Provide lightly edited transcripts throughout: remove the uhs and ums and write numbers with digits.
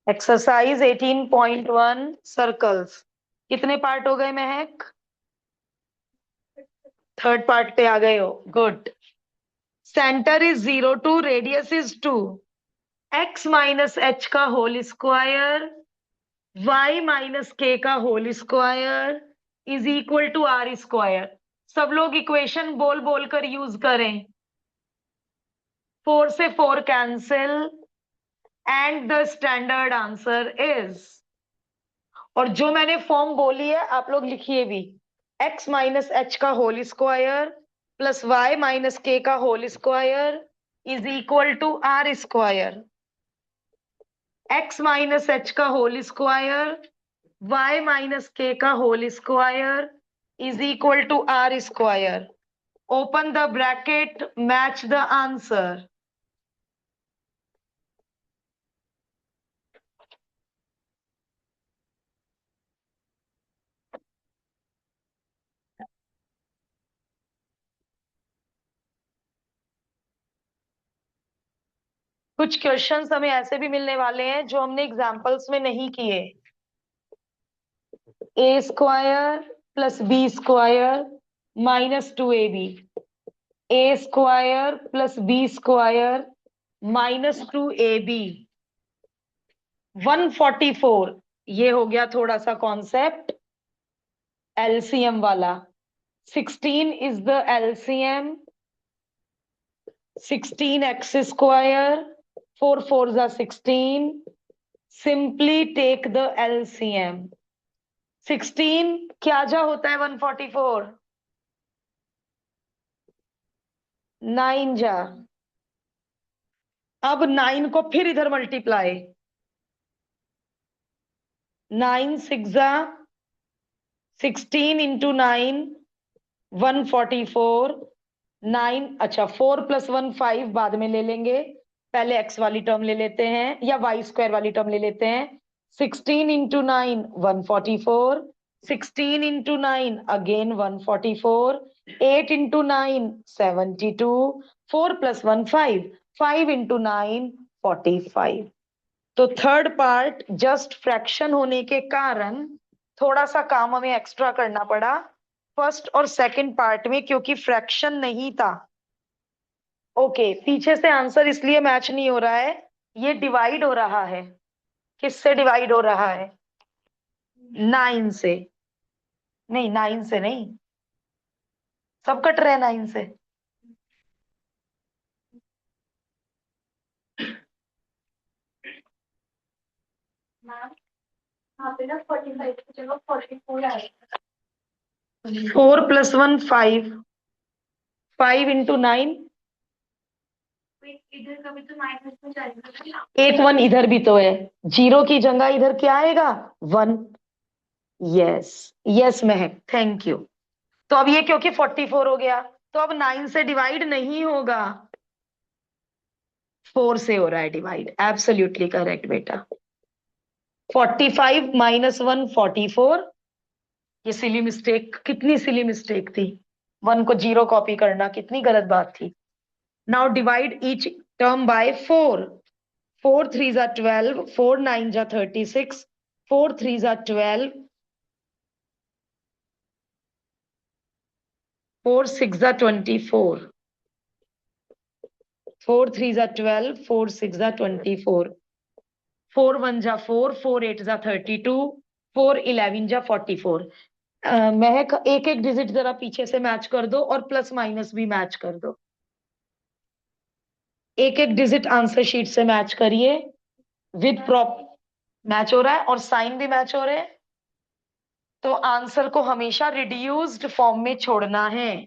Exercise 18.1 circles. कितने part हो गए महक? थर्ड पार्ट पे आ गए हो, good. Centre is 0 2, radius is 2। X minus h का whole square, y minus k का whole square is equal to r square. सब लोग इक्वेशन बोल बोल कर यूज करें। 4 से 4 cancel and the standard answer is, और जो मैंने फॉर्म बोली है आप लोग लिखिए भी, एक्स माइनस एच का whole square plus y minus k का whole square is equal to r square. X minus h का whole square, y minus k का whole square is equal to r square. Open the bracket, match the answer. कुछ questions हमें ऐसे भी मिलने वाले हैं जो हमने एग्जाम्पल्स में नहीं किए। A square plus B square -2ab, A square plus B square -2ab, 144। ये हो गया थोड़ा सा कॉन्सेप्ट एलसीएम वाला। 16 is the LCM, 16x square, 4 4 जा 16। Simply take the LCM. 16 क्या जा होता है 144? 9 जा। अब 9 को फिर इधर मल्टीप्लाई, 9 6 जा 16 इंटू 9 144। 9, अच्छा 4 + 1 5 बाद में ले लेंगे, पहले एक्स वाली टर्म ले लेते हैं या वाई स्क्वायर वाली टर्म ले लेते हैं। 16 into 9 144, 16 into 9 again 144, 8 into 9 72, 4 + 1 5, 5 into 9 45। तो थर्ड पार्ट जस्ट फ्रैक्शन होने के कारण थोड़ा सा काम हमें एक्स्ट्रा करना पड़ा फर्स्ट और सेकंड पार्ट में, क्योंकि फ्रैक्शन नहीं था। ओके, पीछे से आंसर इसलिए मैच नहीं हो रहा है, ये डिवाइड हो रहा है। किससे डिवाइड हो रहा है? 9 से। नहीं, 9 से नहीं, सब कट रहे हैं 9 से। मैम यहाँ पे ना 45 की जगह 44 आएगा। 4 + 1 5, 5 इंटू 9। इधर का भी तो माइनस में जाएगा। एक 1 इधर भी तो है, जीरो की जगह इधर क्या आएगा? 1। Yes, yes Mahak, thank you. तो अब ये क्योंकि 44 हो गया, तो अब 9 से डिवाइड नहीं होगा, 4 से हो रहा है डिवाइड। एब्सोल्युटली करेक्ट बेटा। 45 - 1 44। ये सिली मिस्टेक, कितनी सिली मिस्टेक थी, 1 को 0 कॉपी करना कितनी गलत बात थी। Now divide each term by 4। 4 3 जा 12, 4 9 जा 36, 4 3 जा 12, 4 6 जा 24, 4 3 जा 12, 4 6 जा 24, 4 1 जा 4, 4 8 जा 32, 4 11 जा 44। महक एक एक डिजिट जरा पीछे से मैच कर दो और प्लस माइनस भी मैच कर दो। एक एक डिजिट आंसर शीट से मैच करिए विद प्रॉप। मैच हो रहा है और साइन भी मैच हो रहे हैं, तो आंसर को हमेशा रिड्यूस्ड फॉर्म में छोड़ना है।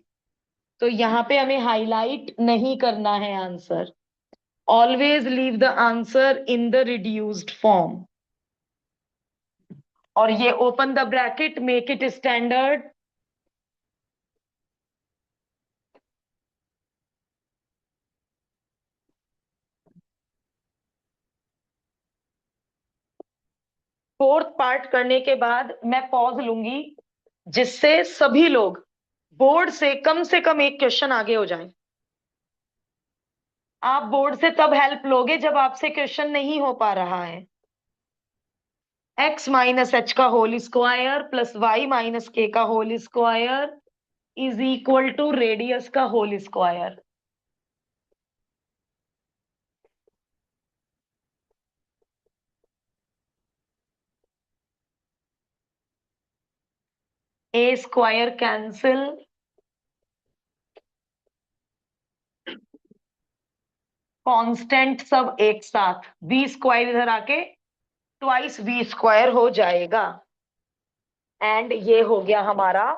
तो यहाँ पे हमें हाईलाइट नहीं करना है answer, always leave the answer in the reduced form. और ये open the bracket, make it standard. Fourth part करने के बाद मैं पॉज लूंगी, जिससे सभी लोग बोर्ड से कम एक क्वेश्चन आगे हो जाएं। आप बोर्ड से तब हेल्प लोगे जब आपसे क्वेश्चन नहीं हो पा रहा है। x माइनस एच का whole square plus y minus k का whole square is equal to radius का whole square. A square cancel, constant सब एक साथ, बी स्क्वायर इधर आके ट्वाइस बी स्क्वायर हो जाएगा। एंड ये हो गया हमारा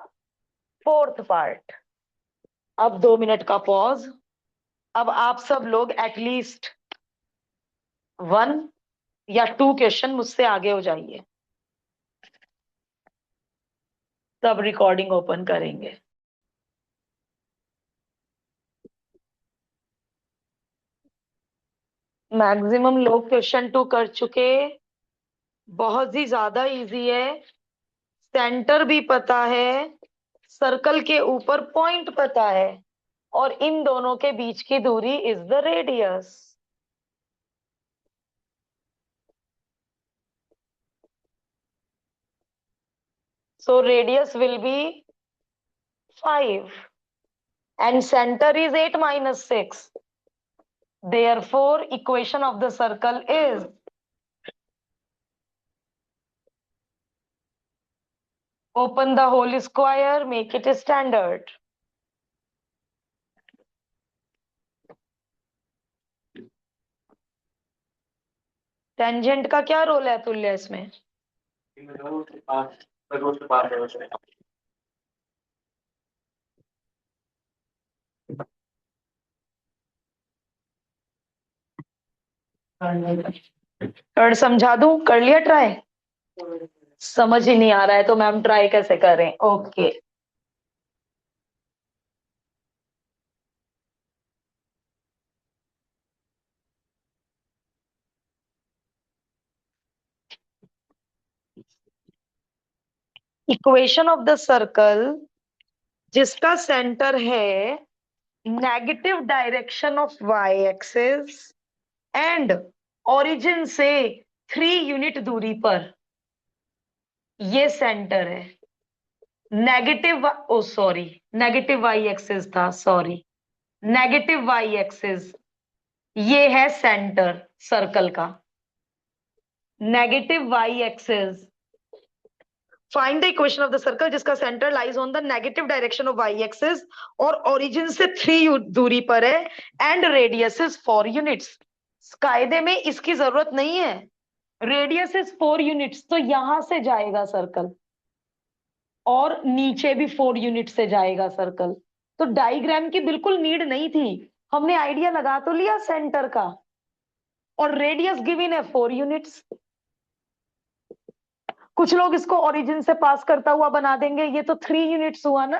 फोर्थ पार्ट। अब 2 मिनट का पॉज। अब आप सब लोग एटलीस्ट 1 या 2 क्वेश्चन मुझसे आगे हो जाइए, तब रिकॉर्डिंग ओपन करेंगे। मैक्सिमम लोग क्वेश्चन 2 कर चुके। बहुत ही ज्यादा इजी है, सेंटर भी पता है, सर्कल के ऊपर पॉइंट पता है, और इन दोनों के बीच की दूरी is the radius. So radius will be 5 and center is 8 minus 6. Therefore, equation of the circle is open the whole square, make it standard. Tangent का क्या रोल है तुल्य इसमें? थर्ड समझा दूं? कर लिया ट्राई? समझ ही नहीं आ रहा है तो मैम ट्राई कैसे करें? Okay. Equation of the circle जिसका सेंटर है negative direction of Y axis and origin से 3 यूनिट दूरी पर, ये सेंटर है। Negative, oh sorry, negative Y axis था, सॉरी, नेगेटिव वाई एक्सिस, ये है सेंटर सर्कल का। Negative Y axis, find the equation of the circle जिसका centre lies on the negative direction of Y axis और origin से 3 दूरी पर है एंड रेडियस इज 4 यूनिट्स। कायदे में इसकी जरूरत नहीं है, रेडियस इज 4 यूनिट्स, तो यहां से जाएगा सर्कल और नीचे भी 4 यूनिट से जाएगा सर्कल, तो डाइग्राम की बिल्कुल नीड नहीं थी। हमने आइडिया लगा तो लिया सेंटर का, और रेडियस गिवन है 4 यूनिट्स। कुछ लोग इसको ओरिजिन से पास करता हुआ बना देंगे, ये तो 3 यूनिट्स हुआ ना,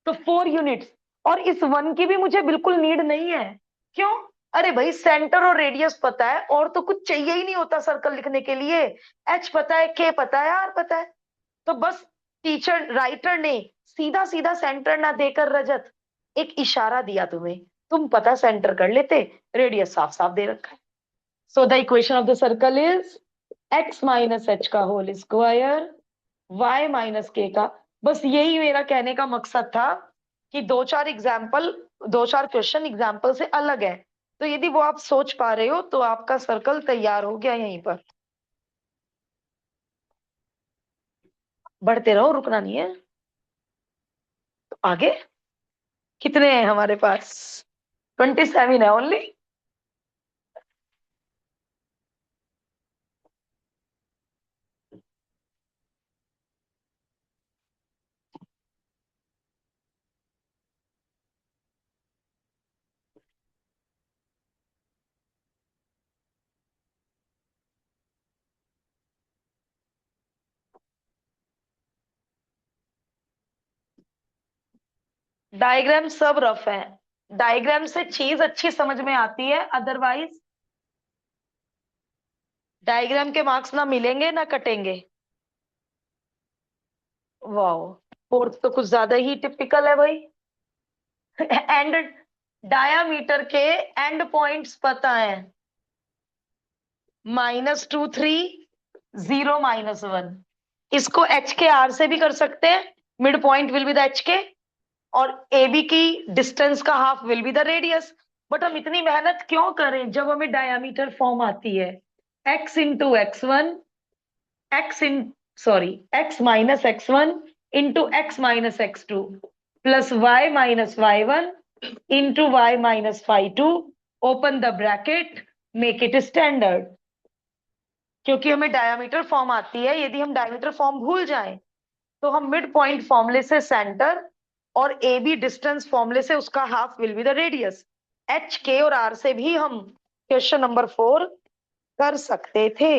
तो 4 यूनिट्स। और इस 1 की भी मुझे बिल्कुल नीड नहीं है। क्यों? अरे भाई सेंटर और रेडियस पता है, और तो कुछ चाहिए ही नहीं होता सर्कल लिखने के लिए। एच पता है, के पता है, आर पता है, तो बस टीचर राइटर ने सीधा सीधा सेंटर ना देकर रजत एक इशारा दिया तुम्हें, तुम पता सेंटर कर लेते, रेडियस साफ साफ दे रखा है। So the equation of the circle is x minus h का whole square y minus k का। बस यही मेरा कहने का मकसद था कि 2-4 क्वेश्चन एग्जाम्पल से अलग है, तो यदि वो आप सोच पा रहे हो तो आपका सर्कल तैयार हो गया यहीं पर। बढ़ते रहो, रुकना नहीं है। तो आगे कितने हैं हमारे पास? 27 है ओनली। डायग्राम सब रफ है, डायग्राम से चीज अच्छी समझ में आती है, अदरवाइज डायग्राम के मार्क्स ना मिलेंगे ना कटेंगे। वाओ, फोर्थ तो कुछ ज्यादा ही टिपिकल है भाई। एंड डायामीटर के एंड पॉइंट्स पता है, -2 3 0 -1। इसको एच के आर से भी कर सकते हैं, mid point will be the H के, और ए बी की डिस्टेंस का half will be the radius. But हम इतनी मेहनत क्यों करें जब हमें डायामीटर फॉर्म आती है? x into x one, x in sorry x minus x one into x minus x two plus y minus y one into y minus y two, open the bracket, make it standard. क्योंकि हमें diameter form आती है, यदि हम diameter form भूल जाएं तो हम मिड पॉइंट फॉर्मूले से सेंटर और ए बी डिस्टेंस फॉर्मूले से उसका half will be the radius. H के और आर से भी हम क्वेश्चन नंबर 4 कर सकते थे।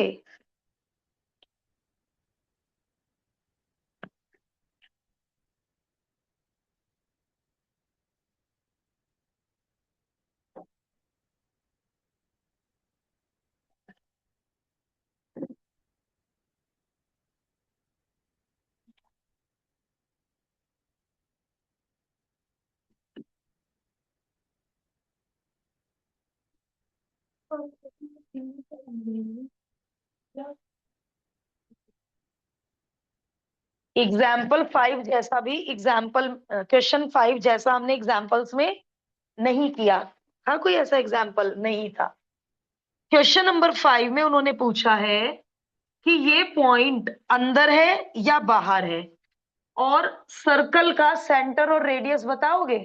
एग्जाम्पल 5 जैसा भी एग्जाम्पल, क्वेश्चन 5 जैसा हमने एग्जाम्पल्स में नहीं किया था, कोई ऐसा एग्जाम्पल नहीं था। क्वेश्चन नंबर 5 में उन्होंने पूछा है कि ये पॉइंट अंदर है या बाहर है, और सर्कल का सेंटर और रेडियस बताओगे?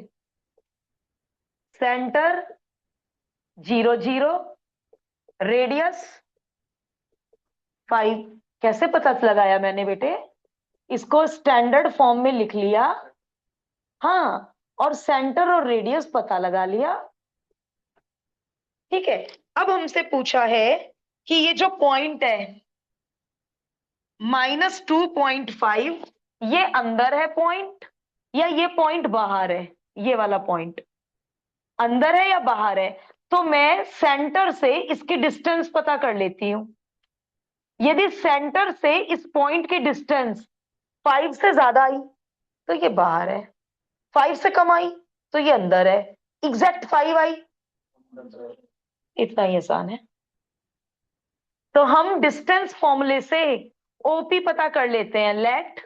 Centre 0 0, radius 5। कैसे पता लगाया मैंने बेटे? इसको स्टैंडर्ड फॉर्म में लिख लिया, हाँ, और सेंटर और रेडियस पता लगा लिया। ठीक है, अब हमसे पूछा है कि ये जो पॉइंट है -2.5, ये अंदर है पॉइंट या ये पॉइंट बाहर है? ये वाला पॉइंट अंदर है या बाहर है? तो मैं सेंटर से इसकी डिस्टेंस पता कर लेती हूं। यदि सेंटर से इस पॉइंट की डिस्टेंस 5 से ज्यादा आई तो ये बाहर है, 5 से कम आई तो ये अंदर है, एग्जैक्ट 5 आई, इतना ही आसान है। तो हम डिस्टेंस फॉर्मूले से ओपी पता कर लेते हैं। लेट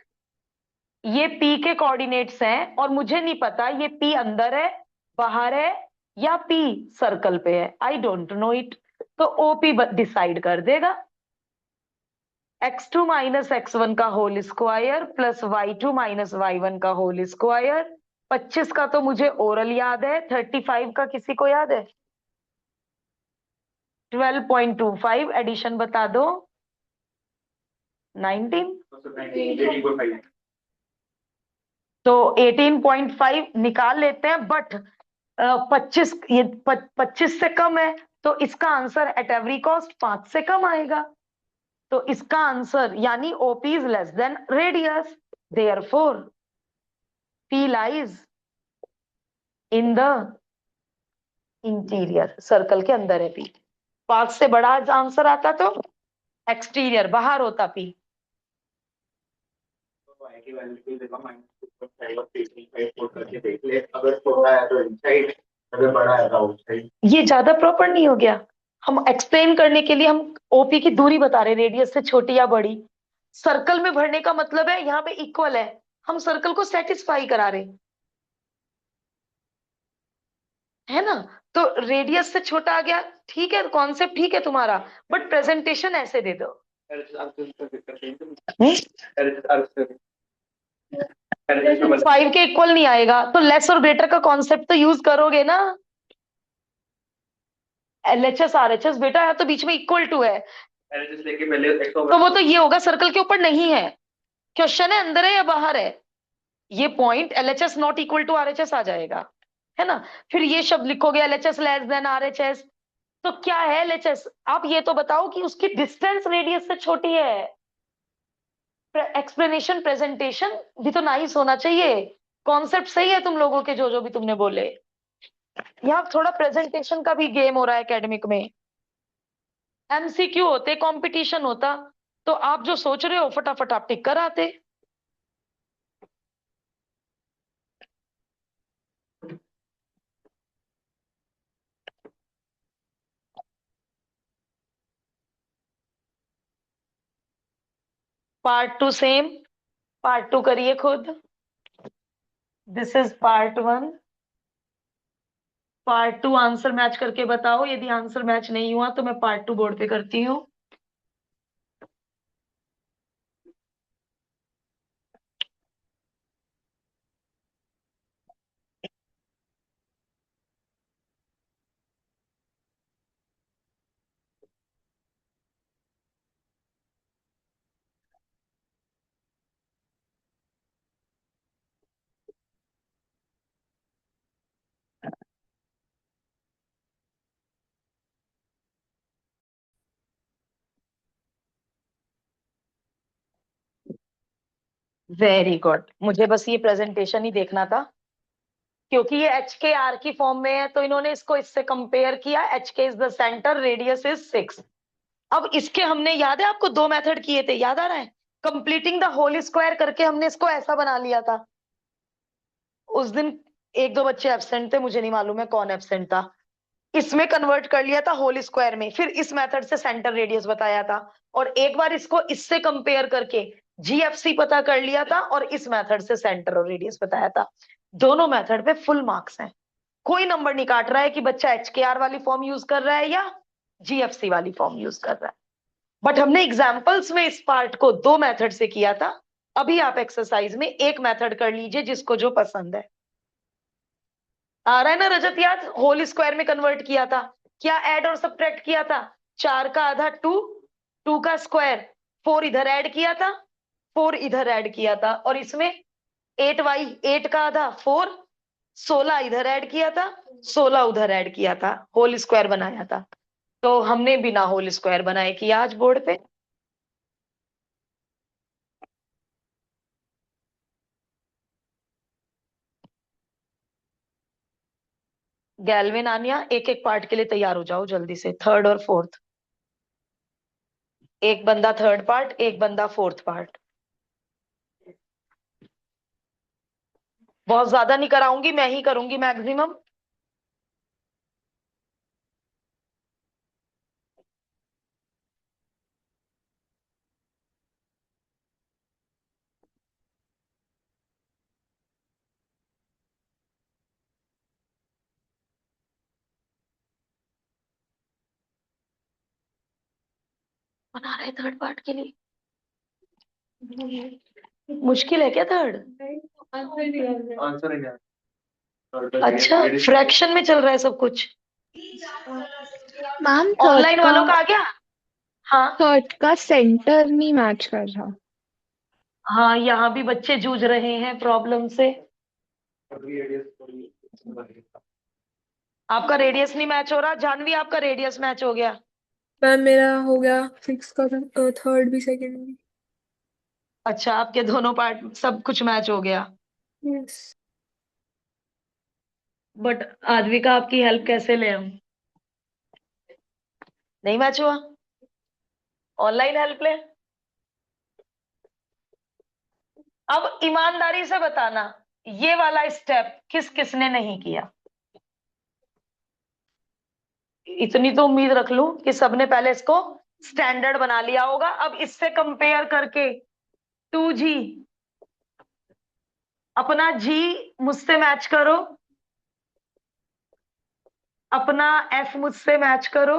ये पी के कोऑर्डिनेट्स हैं और मुझे नहीं पता ये पी अंदर है, बाहर है, या पी सर्कल पे है, आई डोंट नो इट। तो ओपी डिसाइड कर देगा। x2 माइनस x1 का whole square plus y2 minus y1 का होल स्क्वायर। 25 का तो मुझे ओरल याद है, 35 का किसी को याद है? 12.25 एडिशन बता दो। 19, तो 18.5 निकाल लेते हैं, बट 25 ये 25 से कम है, तो इसका आंसर एट एवरी कॉस्ट 5 से कम आएगा। तो इसका आंसर यानी OP is less than radius, therefore P lies in the interior, circle के अंदर है पी। 5 से बड़ा आंसर आता तो एक्सटीरियर, बाहर होता पी। अगर छोटा है तो इनसाइड, अगर बड़ा है तो आउटसाइड। ये ज्यादा प्रॉपर नहीं हो गया? हम एक्सप्लेन करने के लिए हम ओपी की दूरी बता रहे, रेडियस से छोटी या बड़ी। सर्कल में भरने का मतलब है यहाँ पे इक्वल है, हम सर्कल को सेटिस्फाई करा रहे है ना। तो रेडियस से छोटा आ गया, ठीक है, कॉन्सेप्ट ठीक है तुम्हारा, बट प्रेजेंटेशन ऐसे दे दो। 5 के इक्वल नहीं आएगा तो लेस और ग्रेटर का कॉन्सेप्ट तो यूज करोगे ना। एलएचएस आरएचएस बेटा है तो बीच में इक्वल टू है, लेके पहले तो वो तो ये होगा सर्कल के ऊपर नहीं है। क्वेश्चन है अंदर है या बाहर है, ये point LHS not equal to RHS आ जाएगा, है ना। फिर ये शब्द लिखोगे एलएचएस लेस देन आरएचएस, तो क्या है एलएचएस? आप ये तो बताओ कि उसकी डिस्टेंस रेडियस से छोटी है। एक्सप्लेनेशन प्रेजेंटेशन भी तो नाइस होना चाहिए। कॉन्सेप्ट सही है तुम लोगों के, जो जो भी तुमने बोले। यहाँ थोड़ा प्रेजेंटेशन का भी गेम हो रहा है एकेडमिक में। एमसीक्यू होते, कंपटीशन होता, तो आप जो सोच रहे हो फटाफट आप टिक कर आते। Part two same, part two करिए खुद। This is part one. Part two answer match करके बताओ, यदि आंसर मैच नहीं हुआ तो मैं पार्ट टू बोर्ड पे करती हूँ। वेरी गुड, मुझे बस ये प्रेजेंटेशन ही देखना था, क्योंकि ये एच के आर की फॉर्म में है तो इन्होंने इसको इससे कंपेयर किया। एच के is the centre, radius is 6। अब इसके हमने, याद है आपको, दो मेथड किए थे, याद आ रहा है? कंप्लीटिंग द होल स्क्वायर करके हमने इसको ऐसा बना लिया था। उस दिन एक दो बच्चे एब्सेंट थे, मुझे नहीं मालूम है कौन एब्सेंट था। इसमें कन्वर्ट कर लिया था होल स्क्वायर में, फिर इस मेथड से सेंटर रेडियस बताया था, और एक बार इसको इससे कंपेयर करके जीएफसी पता कर लिया था, और इस मेथड से सेंटर और रेडियस बताया था। दोनों मेथड पे फुल मार्क्स हैं। कोई नंबर नहीं काट रहा है कि बच्चा एचकेआर वाली फॉर्म यूज कर रहा है या जीएफसी वाली फॉर्म यूज कर रहा है। बट हमने एग्जाम्पल्स में इस पार्ट को दो मेथड से किया था। अभी आप एक्सरसाइज में एक मेथड कर लीजिए, जिसको जो पसंद है। आ रहा है ना रजत याद? होल स्क्वायर में कन्वर्ट किया था, क्या ऐड और सब्ट्रैक्ट किया था? 4 का आधा 2, 2 का स्क्वायर, 4 इधर ऐड किया था, 4 इधर ऐड किया था, और इसमें 8y, 8 का आधा 4, 16 इधर ऐड किया था, 16 उधर ऐड किया था, होल स्क्वायर बनाया था। तो हमने बिना होल स्क्वायर बनाए किया आज बोर्ड पे। गैल्विन, आनिया, एक एक पार्ट के लिए तैयार हो जाओ जल्दी से, थर्ड और फोर्थ। एक बंदा थर्ड पार्ट, एक बंदा फोर्थ पार्ट। बहुत ज्यादा नहीं कराऊंगी, मैं ही करूंगी मैक्सिमम। बना रहे थर्ड पार्ट के लिए? मुश्किल है क्या थर्ड? आंसर ही नहीं अच्छा, फ्रैक्शन में चल रहा है सब कुछ। मैम ऑनलाइन वालों का आ गया? हाँ थर्ड का सेंटर नहीं मैच कर रहा। हाँ, यहाँ भी बच्चे जूझ रहे हैं प्रॉब्लम से। आपका रेडियस नहीं मैच हो रहा। जानवी, आपका रेडियस मैच हो गया? मैम मेरा हो गया 6 का थर्ड भी सेकंड भी। अच्छा, आपके दोनों पार्ट सब कुछ मैच हो गया। यस। बट आदवी का आपकी हेल्प कैसे ले हम? नहीं मैच हुआ? ऑनलाइन हेल्प ले। अब ईमानदारी से बताना, ये वाला स्टेप किस किसने नहीं किया? इतनी तो उम्मीद रख लूं कि सबने पहले इसको स्टैंडर्ड बना लिया होगा। अब इससे कंपेयर करके 2G, अपना G मुझसे मैच करो, अपना F मुझसे मैच करो,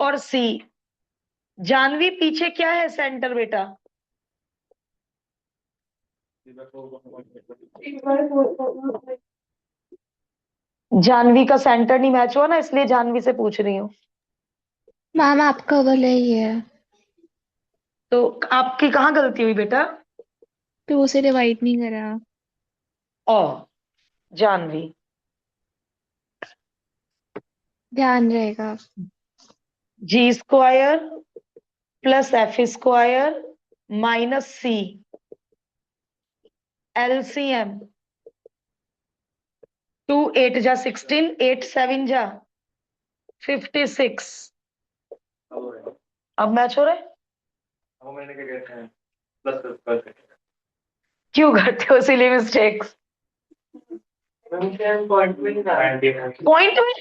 और C। जानवी, पीछे क्या है सेंटर बेटा? जानवी का सेंटर नहीं मैच हुआ ना, इसलिए जानवी से पूछ रही हूँ। मैम आपका वाला ही है, तो आपकी कहाँ गलती हुई बेटा? तो उसे डिवाइड नहीं करा। ओ, जानवी, ध्यान रहेगा। G square plus F square minus C, LCM। 2 8 जा 16, 8 7 जा 56। अब मैच हो रहा है? क्यों करते हो सिली मिस्टेक्स पॉइंट में?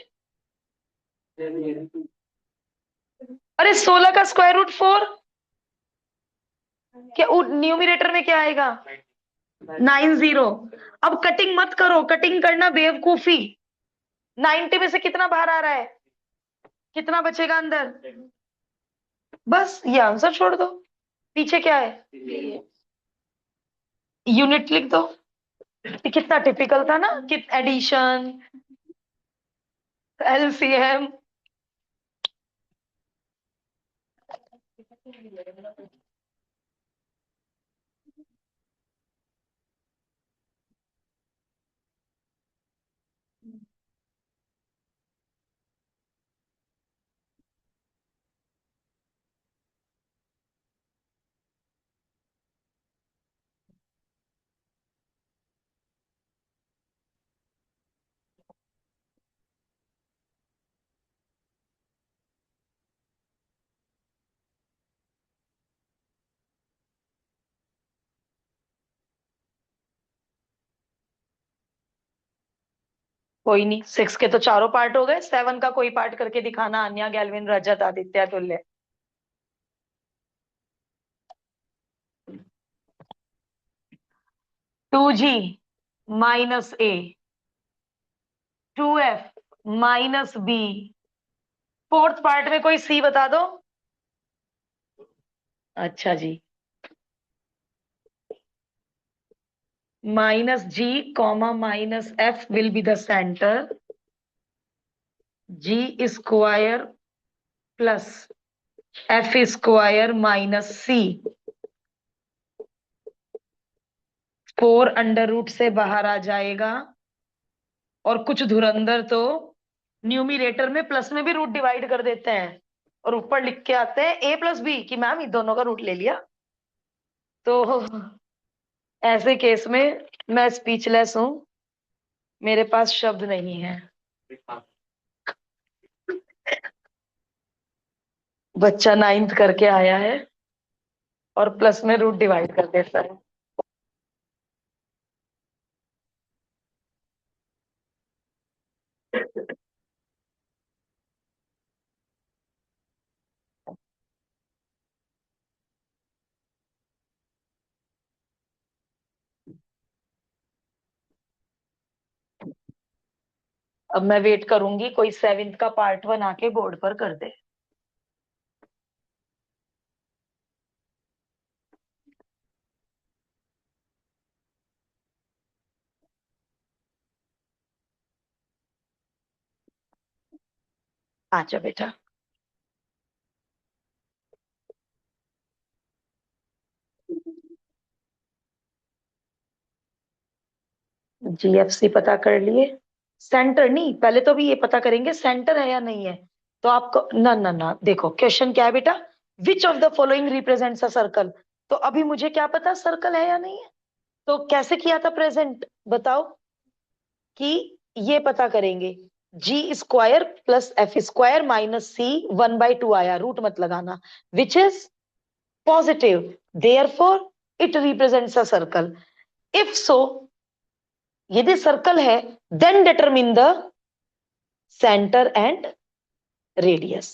अरे 16 का स्क्वायर रूट 4, क्या न्यूमिनेटर में क्या आएगा? 90। अब कटिंग मत करो, कटिंग करना बेवकूफी। 90 में से कितना बाहर आ रहा है? कितना बचेगा अंदर? बस ये आंसर छोड़ दो, पीछे क्या है? यूनिट लिख दो। ये कितना टिपिकल था ना कि एडिशन, एलसीएम। कोई नहीं, 6 के तो चारों पार्ट हो गए, 7 का कोई पार्ट करके दिखाना। अन्या, गैल्विन, रजत, Aditya, Tulya. 2G minus A, 2F minus B. Fourth part में कोई सी बता दो। अच्छा जी, minus G comma minus F will be the centre. G square plus F square minus C. 4 under root से बाहर आ जाएगा। और कुछ धुरंधर तो न्यूमिरेटर में प्लस में भी रूट डिवाइड कर देते हैं और ऊपर लिख के आते हैं ए प्लस बी, कि मैम इन दोनों का रूट ले लिया। तो ऐसे केस में मैं स्पीचलेस हूं, मेरे पास शब्द नहीं है। बच्चा 9th करके आया है और प्लस में रूट डिवाइड कर देता है। अब मैं वेट करूंगी कोई 7th का पार्ट 1 आके बोर्ड पर कर दे। आजा बेटा। जीएफसी पता कर लिए। सेंटर नहीं, पहले तो अभी ये पता करेंगे सेंटर है या नहीं है। तो आपको ना ना ना, देखो क्वेश्चन क्या है बेटा, which of the following represents a circle. तो अभी मुझे क्या पता सर्कल है या नहीं है। तो कैसे किया था प्रेजेंट, बताओ। कि ये पता करेंगे, G square plus F square minus C 1/2 आया, रूट मत लगाना, which is positive, therefore it represents a circle. If so, यदि सर्कल है, then determine the centre and radius.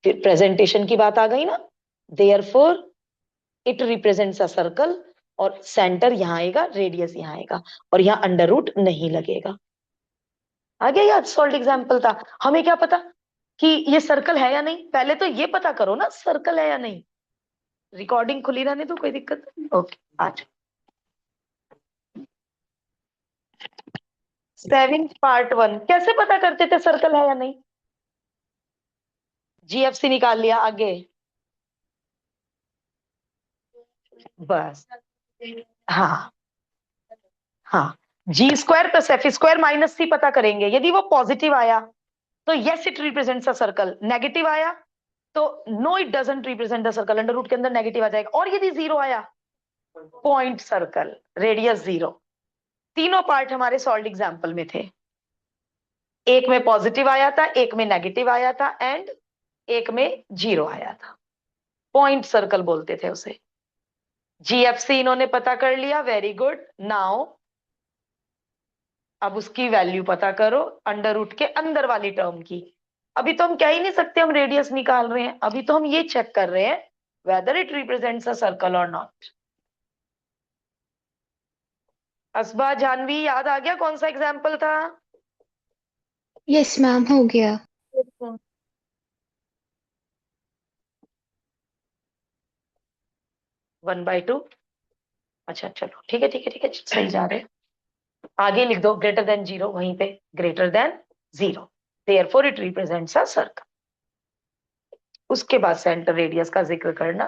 फिर प्रेजेंटेशन की बात आ गई ना, therefore it represents a circle, और सेंटर यहां आएगा, रेडियस यहां आएगा, और यहां अंडर रूट नहीं लगेगा। आ गया याद, सॉल्ड एग्जाम्पल था। हमें क्या पता कि ये सर्कल है या नहीं, पहले तो ये पता करो ना सर्कल है या नहीं। रिकॉर्डिंग खुली रहने तो कोई दिक्कत नहीं। ओके, आज 7th पार्ट 1 कैसे पता करते थे सर्कल है या नहीं? जीएफसी निकाल लिया, आगे। बस, हाँ हाँ, G square plus F square minus C पता करेंगे। यदि वो पॉजिटिव आया तो yes it represents a circle, negative आया तो no it doesn't represent the circle, under root के अंदर नेगेटिव आ जाएगा। और यदि जीरो आया, पॉइंट सर्कल, रेडियस जीरो। तीनों पार्ट हमारे सॉल्व एग्जाम्पल में थे। एक में पॉजिटिव आया था, एक में नेगेटिव आया था, एंड एक में जीरो आया था। पॉइंट सर्कल बोलते थे उसे। जीएफसी इन्होंने पता कर लिया, वेरी गुड। नाउ अब उसकी वैल्यू पता करो अंडर रूट के अंदर वाली टर्म की। अभी तो हम कह ही नहीं सकते हम रेडियस निकाल रहे हैं, अभी तो हम ये चेक कर रहे हैं whether it represents a circle or not. असबा, Janvi, याद आ गया कौन सा एग्जाम्पल था? यस मैम, हो गया। 1/2। अच्छा चलो, ठीक है ठीक है ठीक है, सही जा रहे हैं। आगे लिख दो ग्रेटर देन 0, वहीं पे greater than 0, therefore it represents a circle. उसके बाद सेंटर रेडियस का जिक्र करना।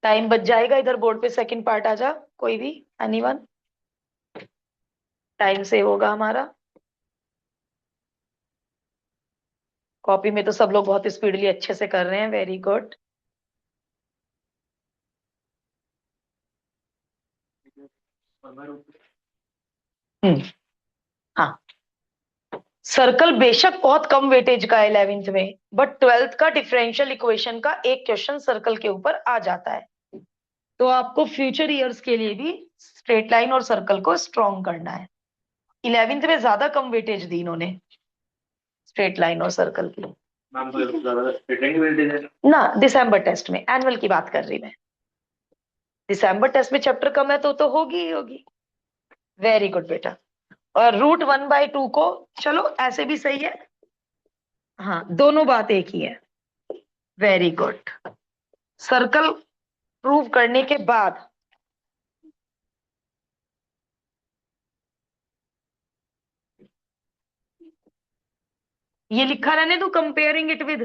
टाइम बच जाएगा, इधर बोर्ड पे सेकंड पार्ट आ जा, कोई भी, एनीवन। टाइम सेव होगा हमारा। कॉपी में तो सब लोग बहुत स्पीडली अच्छे से कर रहे हैं, वेरी गुड। हाँ, सर्कल बेशक बहुत कम वेटेज का है 11th में, बट 12th का डिफरेंशियल इक्वेशन का एक क्वेश्चन सर्कल के ऊपर आ जाता है। तो आपको फ्यूचर ईयर्स के लिए भी स्ट्रेट लाइन और सर्कल को स्ट्रॉन्ग करना है। 11th में ज्यादा कम वेटेज दी इन्होंने स्ट्रेट लाइन और सर्कल की। मैम तो ज्यादा स्प्लिटिंग वेटेज है। ना, दिसंबर टेस्ट में, एनुअल की बात कर रही मैं। दिसंबर टेस्ट में चैप्टर कम है तो होगी ही होगी। वेरी गुड बेटा। और √1/2 को, चलो ऐसे भी सही है। हाँ, दोनों बात एक ही है। Very good. सर्कल प्रूव करने के बाद ये लिखा रहने दो, कंपेयरिंग इट विद,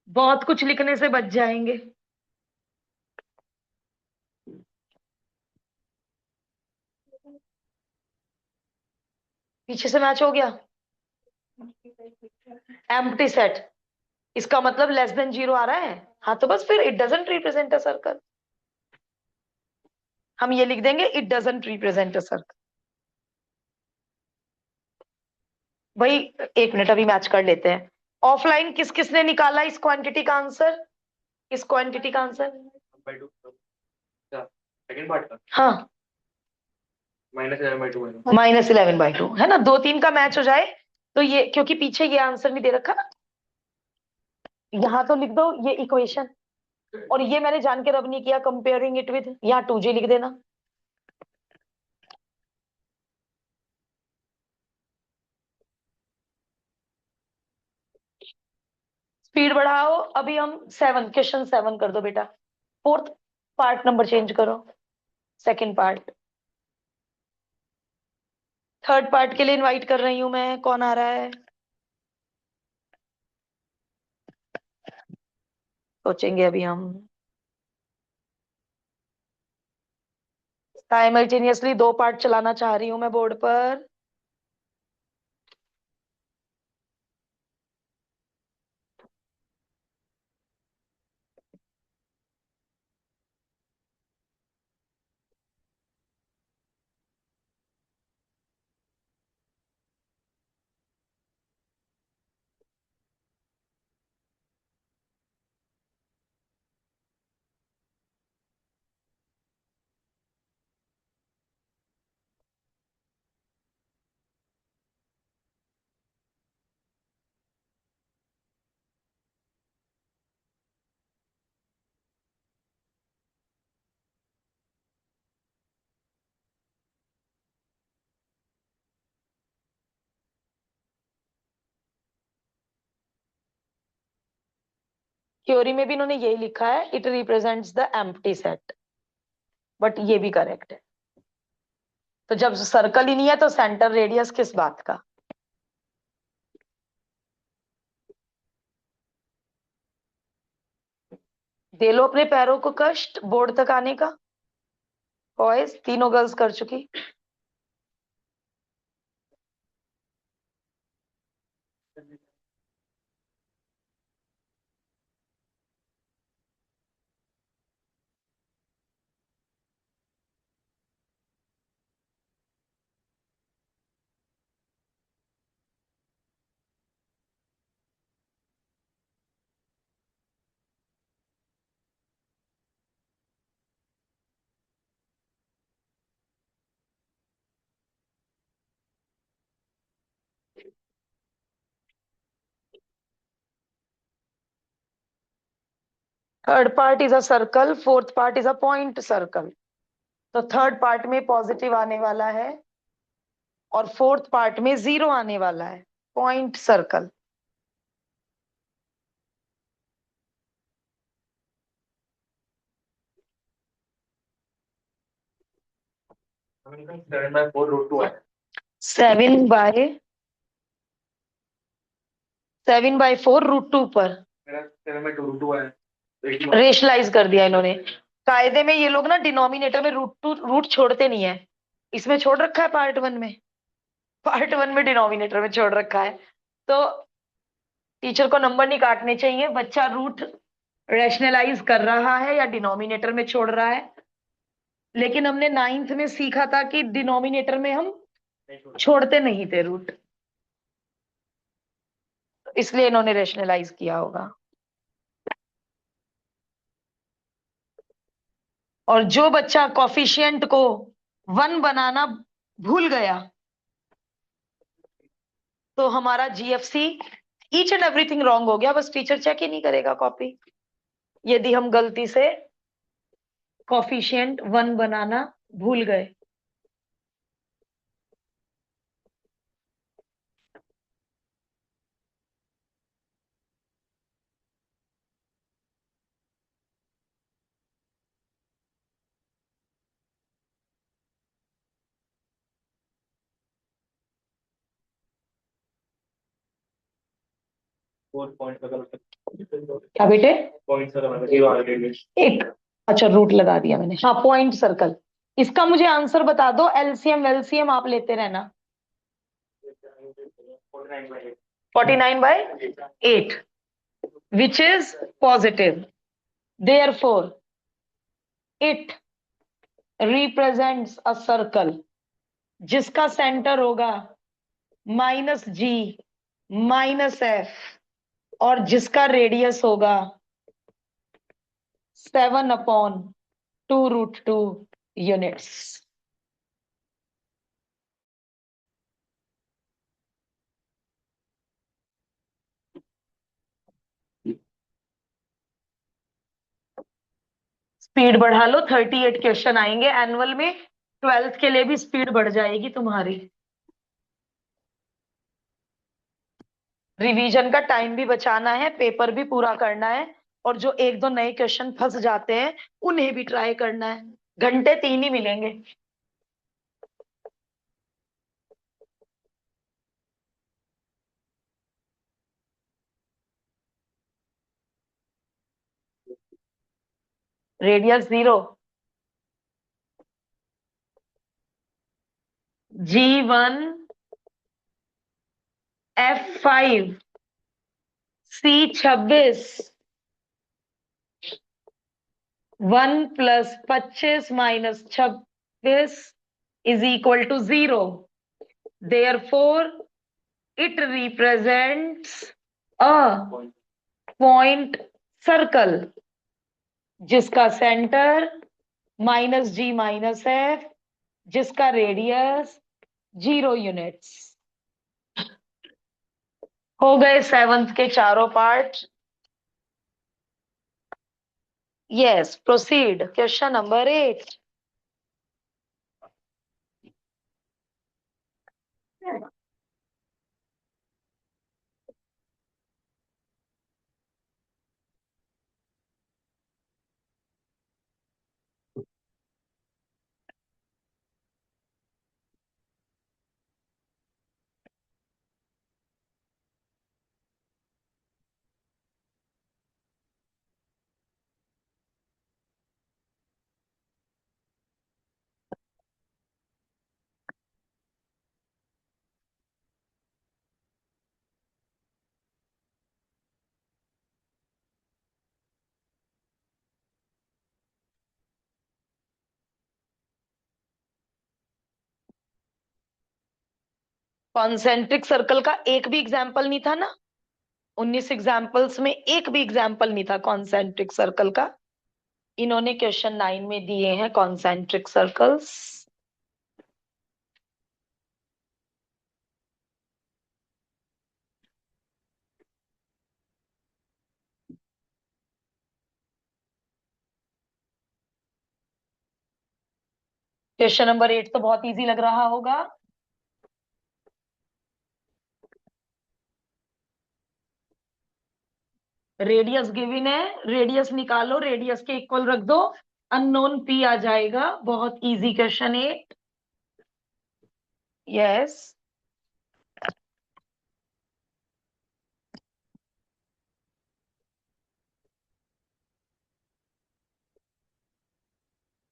बहुत कुछ लिखने से बच जाएंगे। पीछे से मैच हो गया। एम्प्टी सेट, इसका मतलब लेस देन 0 आ रहा है। हाँ, तो बस फिर it doesn't represent a circle. हम ये लिख देंगे, it doesn't represent a circle. भाई, एक मिनट, अभी मैच कर लेते हैं। ऑफलाइन किस किसने निकाला इस क्वांटिटी का आंसर? इस क्वांटिटी का आंसर? 1/2 क्या सेकंड पार्ट का हाँ, -11/2 है। -11/2 है ना। 2-3 का मैच हो जाए तो ये, क्योंकि पीछे ये आंसर नहीं दे रखा ना, यहाँ तो लिख दो ये इक्वेशन। और ये मैंने जान के रब नहीं किया, कंपेयरिंग इट विद, यहाँ 2G लिख देना। स्पीड बढ़ाओ। अभी हम 7, क्वेश्चन 7 कर दो बेटा। फोर्थ पार्ट नंबर चेंज करो, सेकंड पार्ट। थर्ड पार्ट के लिए इनवाइट कर रही हूं मैं, कौन आ रहा है? सोचेंगे अभी हम। साइमल्टेनियसली 2 पार्ट चलाना चाह रही हूं मैं बोर्ड पर। थ्योरी में भी इन्होंने यही लिखा है, it represents the empty set, but ये भी करेक्ट है। तो जब सर्कल ही नहीं है तो सेंटर रेडियस किस बात का? दे लो अपने पैरों को कष्ट बोर्ड तक आने का। बॉयज, तीनों गर्ल्स कर चुकी। Third part is a circle, fourth part is a point circle. तो थर्ड पार्ट में पॉजिटिव आने वाला है और फोर्थ पार्ट में 0 आने वाला है, पॉइंट सर्कल। हमें 7/4 √2 है। 7/4 √2 पर मेरा 7/2 √2 है। रेशलाइज कर दिया इन्होंने। कायदे में ये लोग ना डिनोमिनेटर में रूट छोड़ते नहीं है। इसमें छोड़ रखा है पार्ट 1 में, पार्ट 1 में डिनोमिनेटर में छोड़ रखा है। तो टीचर को नंबर नहीं काटने चाहिए, बच्चा रूट रेशनलाइज कर रहा है या डिनोमिनेटर में छोड़ रहा है। लेकिन हमने 9th में सीखा था कि डिनोमिनेटर में हम छोड़ते नहीं थे रूट, इसलिए इन्होंने रेशनलाइज किया होगा। और जो बच्चा कॉफिशिएंट को 1 बनाना भूल गया तो हमारा GFC each and everything wrong हो गया, बस टीचर चेक ही नहीं करेगा कॉपी यदि हम गलती से कॉफिशिएंट 1 बनाना भूल गए। क्या बेटे? पॉइंट सर्कल एक, अच्छा रूट लगा दिया मैंने, हाँ पॉइंट सर्कल। इसका मुझे आंसर बता दो, एलसीएम वेलसीएम आप लेते रहना। 49/8 which is positive, therefore it represents a circle जिसका सेंटर होगा -g -f और जिसका रेडियस होगा 7/2 √2 यूनिट्स। स्पीड बढ़ा लो, 38 क्वेश्चन आएंगे एनुअल में, 12th के लिए भी स्पीड बढ़ जाएगी तुम्हारी। रिवीजन का टाइम भी बचाना है, पेपर भी पूरा करना है, और जो एक दो नए क्वेश्चन फंस जाते हैं उन्हें भी ट्राई करना है। घंटे 3 ही मिलेंगे। Radius 0, G1 F5 C26 1 + 25 - 26 = 0, therefore it represents a point circle जिसका सेंटर -g -f, जिसका रेडियस 0 यूनिट्स। हो गए 7th के चारों part. Yes, proceed, question number 8। Concentric circle का एक भी एग्जाम्पल नहीं था ना, 19 एग्जाम्पल्स में एक भी एग्जाम्पल नहीं था कॉन्सेंट्रिक सर्कल का। इन्होंने क्वेश्चन 9 में दिए हैं कॉन्सेंट्रिक सर्कल्स। क्वेश्चन नंबर 8 तो बहुत इजी लग रहा होगा। रेडियस गिवन है, रेडियस निकालो, रेडियस के इक्वल रख दो, अननोन पी आ जाएगा। बहुत easy question 8। Yes,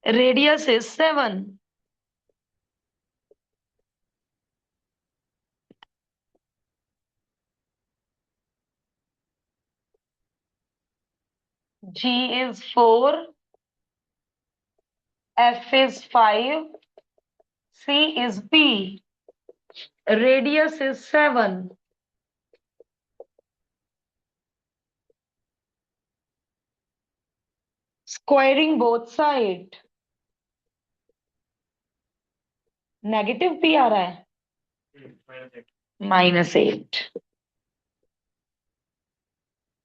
radius is 7। G is 4, F is 5, C is P. Radius is 7. Squaring both side. Negative P आ रहा है, -8।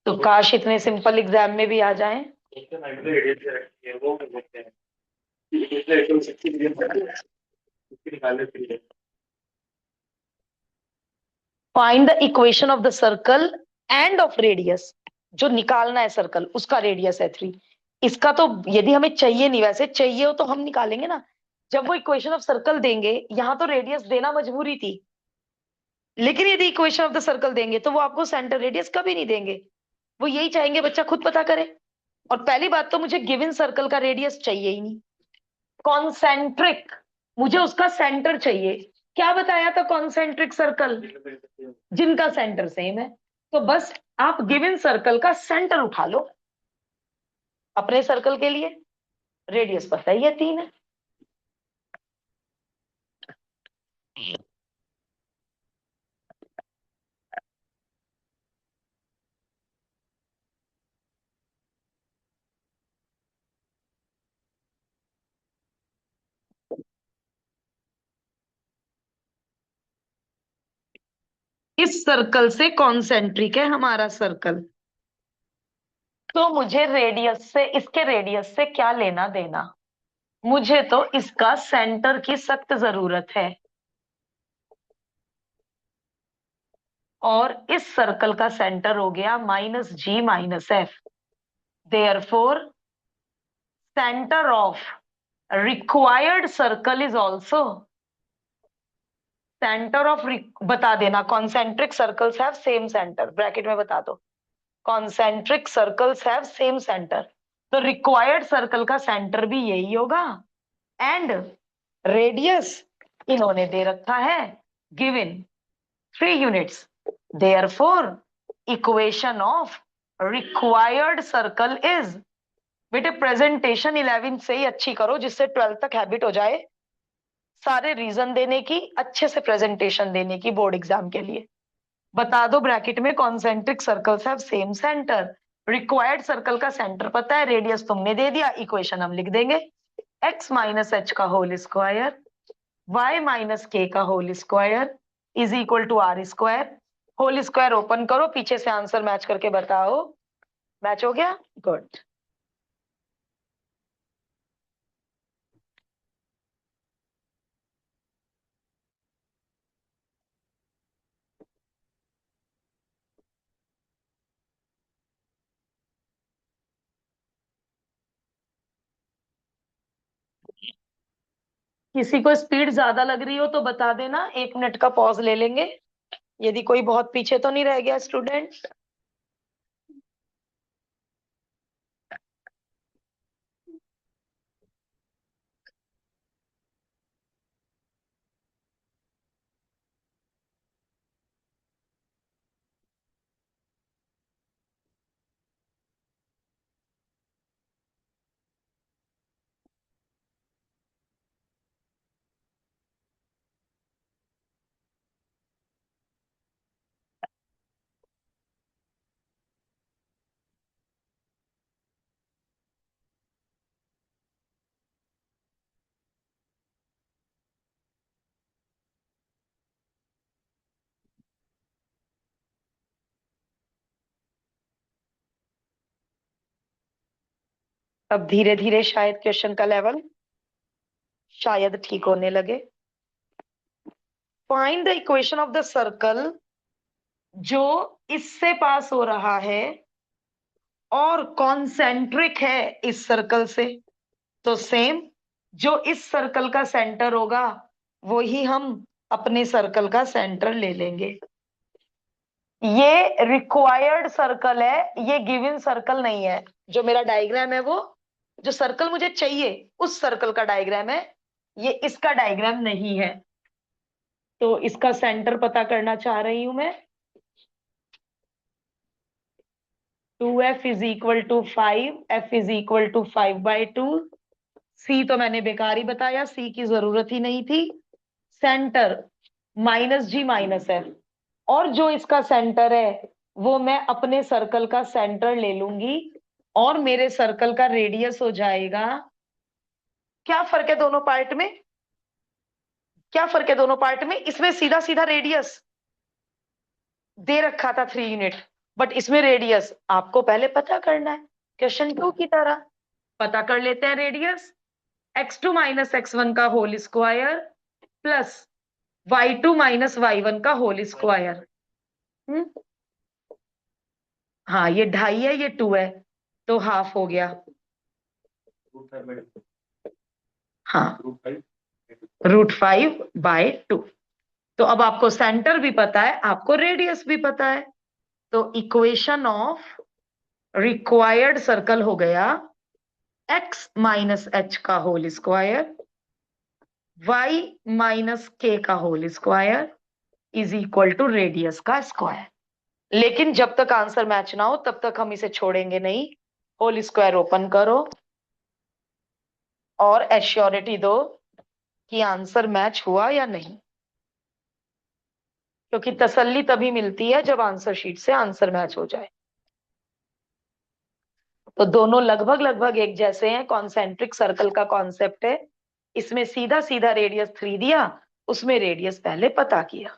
तो काश इतने सिंपल एग्जाम में भी आ जाएं। वो बोलते हैं निकाले फिर find the equation of the circle end of radius. जो निकालना है सर्कल, उसका रेडियस है 3। इसका तो यदि हमें चाहिए नहीं, वैसे चाहिए हो तो हम निकालेंगे ना। जब वो इक्वेशन ऑफ सर्कल देंगे, यहां तो रेडियस देना मजबूरी थी, लेकिन यदि इक्वेशन ऑफ द सर्कल देंगे तो वो आपको सेंटर रेडियस कभी नहीं देंगे। वो यही चाहेंगे बच्चा खुद पता करे। और पहली बात तो मुझे गिवन सर्कल का रेडियस चाहिए ही नहीं। कॉन्सेंट्रिक, मुझे उसका सेंटर चाहिए। क्या बताया था? कॉन्सेंट्रिक सर्कल जिनका सेंटर सेम है। तो बस आप गिवन सर्कल का सेंटर उठा लो अपने सर्कल के लिए। रेडियस पता ही है 3 है। इस सर्कल से कॉन्सेंट्रिक है हमारा सर्कल। तो मुझे रेडियस से, इसके रेडियस से क्या लेना देना? मुझे तो इसका सेंटर की सख्त जरूरत है। और इस सर्कल का सेंटर हो गया -G-F। Therefore centre of required circle is also centre of, बता देना concentric circles have same centre, bracket में बता दो। Concentric circles have same centre, तो रिक्वायर्ड सर्कल का सेंटर भी यही होगा। एंड रेडियस इन्होंने दे रखा है given 3 units. Therefore equation of required circle is, बेटे प्रेजेंटेशन 11 से ही अच्छी करो जिससे 12 तक हैबिट हो जाए सारे रीजन देने की, अच्छे से प्रेजेंटेशन देने की बोर्ड एग्जाम के लिए। बता दो ब्रैकेट में concentric circles have same centre. Required circle का सेंटर पता है, रेडियस तुमने दे दिया, इक्वेशन हम लिख देंगे। x माइनस एच का whole square, y minus k का whole square is equal to r square. Whole square open करो, पीछे से आंसर मैच करके बताओ। मैच हो गया? गुड। किसी को स्पीड ज्यादा लग रही हो तो बता देना, 1 मिनट का पॉज ले लेंगे। यदि कोई बहुत पीछे तो नहीं रह गया स्टूडेंट? अब धीरे धीरे शायद क्वेश्चन का लेवल शायद ठीक होने लगे। Find the equation of the circle जो इससे पास हो रहा है और कॉन्सेंट्रिक है इस सर्कल से। तो सेम, जो इस सर्कल का सेंटर होगा वो ही हम अपने सर्कल का सेंटर ले लेंगे। ये रिक्वायर्ड सर्कल है, ये गिवन सर्कल नहीं है। जो मेरा डायग्राम है वो, जो सर्कल मुझे चाहिए उस सर्कल का डायग्राम है, ये इसका डायग्राम नहीं है। तो इसका सेंटर पता करना चाह रही हूं मैं। 2f is equal to 5, f is equal to 5/2। c तो मैंने बेकार ही बताया, c की जरूरत ही नहीं थी। सेंटर -g-f, और जो इसका सेंटर है वो मैं अपने सर्कल का सेंटर ले लूंगी और मेरे सर्कल का रेडियस हो जाएगा। क्या फर्क है दोनों पार्ट में? क्या फर्क है दोनों पार्ट में? इसमें सीधा सीधा रेडियस दे रखा था 3 यूनिट, बट इसमें रेडियस आपको पहले पता करना है, क्वेश्चन 2 की तरह। पता कर लेते हैं रेडियस। x2 - x1 का whole square plus y2 - y1 का होल स्क्वायर। हाँ, ये 2.5 है, ये 2 है, तो हाफ हो गया। हाँ, √5/2। तो अब आपको सेंटर भी पता है, आपको रेडियस भी पता है। तो इक्वेशन ऑफ रिक्वायर्ड सर्कल हो गया x - h का होल स्क्वायर y - k का whole square is equal to radius का स्क्वायर। लेकिन जब तक आंसर मैच ना हो तब तक हम इसे छोड़ेंगे नहीं। होल स्क्वायर ओपन करो और एश्योरिटी दो कि आंसर मैच हुआ या नहीं, क्योंकि तसल्ली तभी मिलती है जब आंसर शीट से आंसर मैच हो जाए। तो दोनों लगभग लगभग एक जैसे हैं। कॉन्सेंट्रिक सर्कल का कॉन्सेप्ट है, इसमें सीधा सीधा रेडियस 3 दिया, उसमें रेडियस पहले पता किया।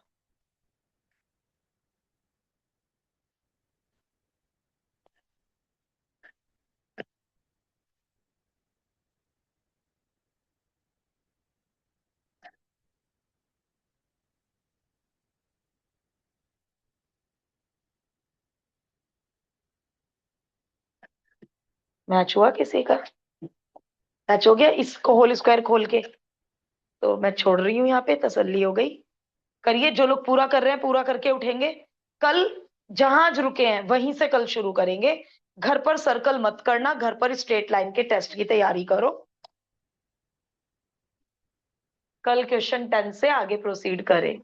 मैच हुआ किसी का? मैच हो गया इसको होल स्क्वायर खोल के? तो मैं छोड़ रही हूँ यहाँ पे, तसल्ली हो गई। करिए, जो लोग पूरा कर रहे हैं पूरा करके उठेंगे। कल जहां आज रुके हैं वहीं से कल शुरू करेंगे। घर पर सर्कल मत करना, घर पर स्ट्रेट लाइन के टेस्ट की तैयारी करो। कल क्वेश्चन 10 से आगे प्रोसीड करें।